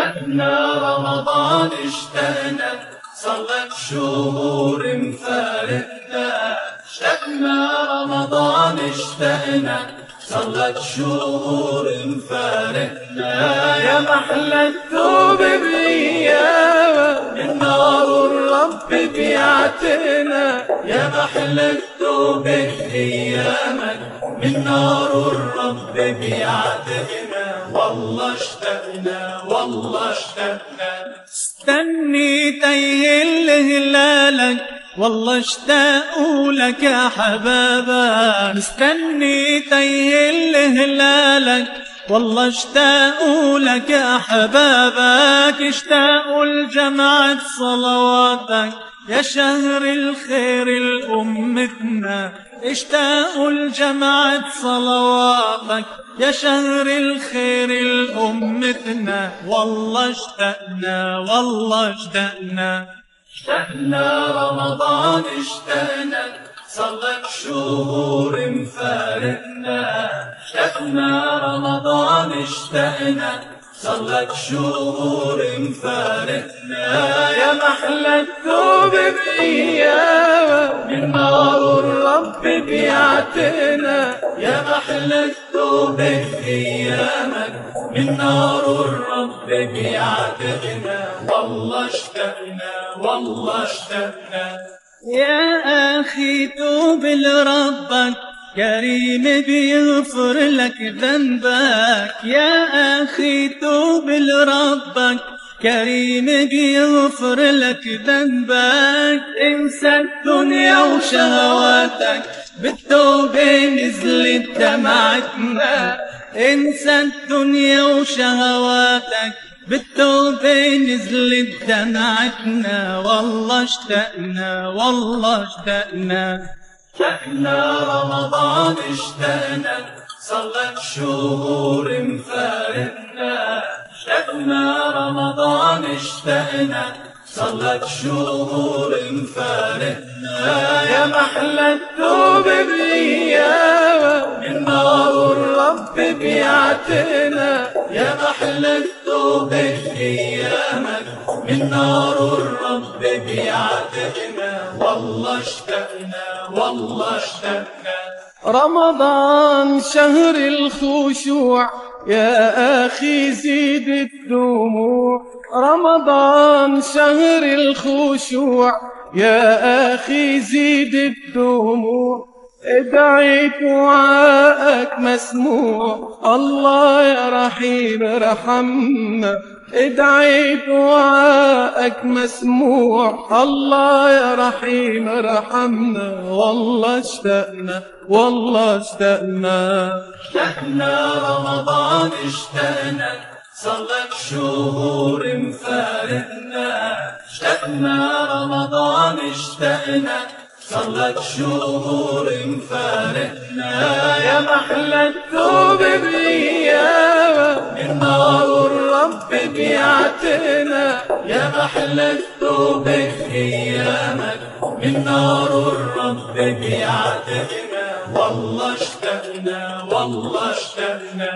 اشتقنا رمضان اشتقنا، صارت شهور مفارقنا. اشتقنا رمضان اشتقنا، صارت شهور مفارقنا. يا محلى الثوب بأيامك من نار الرب بيعتنا. يا محلى الثوب بأيامك من نار الرب بيعتنا. والله اشتقنا والله اشتقنا. استني تيهل هلالك والله اشتاقوا لك يا حبابا. مستني تيهل هلالك والله اشتاقوا لك يا حبابك. اشتاقوا لجمعة صلواتك يا شهر الخير لأمتنا. اشتاقوا لجمعة صلواتك يا شهر الخير لأمتنا. والله اشتقنا والله اشتقنا. اشتقنا رمضان اشتقنا، صارت شهور مفارقنا. اشتقنا رمضان اشتقنا، صارت شهور مفارقنا. يا محلى الثوب بأيامك من نار الرب بيعتنا. يا محلى الثوب بأيامك من نار الرب بيعتنا. والله اشتقنا والله اشتقنا. يا أخي توب لربك كريم بيغفر لك ذنبك. يا أخي توب لربك كريم بيغفر لك ذنبك. انسى الدنيا وشهواتك بالتوبة نزلت دمعتنا. انسى الدنيا وشهواتك بالتوبة نزلت دمعتنا. والله اشتقنا والله اشتقنا. اشتقنا رمضان اشتقنا، صارت شهور مفارقنا. اشتقنا رمضان اشتقنا، صارت شهور مفارقنا. يا محلى الثوب بأيامك من نار الرب بيعتنا. يا محلى الثوب بأيامك من نار الرب بيعتنا. والله اشتقنا والله اشتقنا. رمضان شهر الخشوع يا أخي زيد الدموع. رمضان شهر الخشوع يا أخي زيد الدموع. ادعي دعاءك مسموع الله يا رحيم ارحمنا. ادعي دعاءك مسموع الله يا رحيم ارحمنا. والله اشتقنا والله اشتقنا. اشتقنا رمضان اشتقنا، صارت شهور مفارقنا. اشتقنا رمضان اشتقنا، صارت شهور مفارقنا. يا محلى الثوب بأيامك من نار الرب بيعتنا. يا محلى الثوب بأيامك من نار الرب بيعتنا. والله اشتقنا والله اشتقنا.